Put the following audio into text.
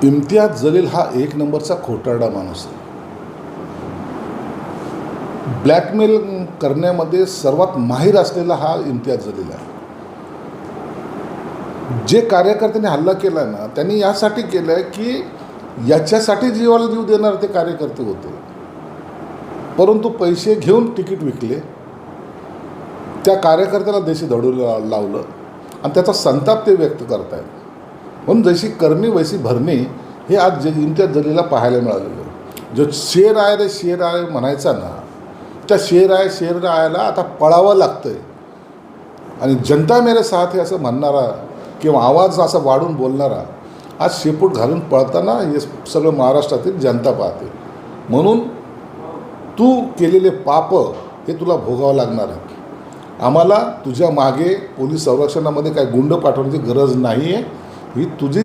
इम्तियाज जलील हा एक नंबरचा खोटारडा माणूस आहे. ब्लॅकमेल करण्यामध्ये सर्वात माहीर असलेला हा इम्तियाज जलील आहे. जे कार्यकर्त्यांनी हल्ला केला ना, त्यांनी यासाठी केलं आहे की याच्यासाठी जीवाला जीव देणार ते कार्यकर्ते होते, परंतु पैसे घेऊन तिकीट विकले, त्या कार्यकर्त्याला देशी धडू लावलं आणि त्याचा संताप ते व्यक्त करत आहेत. म्हणून जशी करणी वैसी भरणी हे आज इम्तियाज जलीलला पाहायला मिळालेलं आहे. जो शेर आहे रे शेर आहे म्हणायचा ना, त्या शेर आहे आता पळावं लागतं आहे. आणि जनता मेरे साथ है असं म्हणणारा किंवा आवाज असा वाढून बोलणारा आज शेपूट घालून पळताना हे सगळं महाराष्ट्रातील जनता पाहते. म्हणून तू केलेले पाप हे तुला भोगावं लागणार आहे. आम्हाला तुझ्या मागे पोलीस संरक्षणामध्ये काही गुंड पाठवण्याची गरज नाही आहे. ही तुझी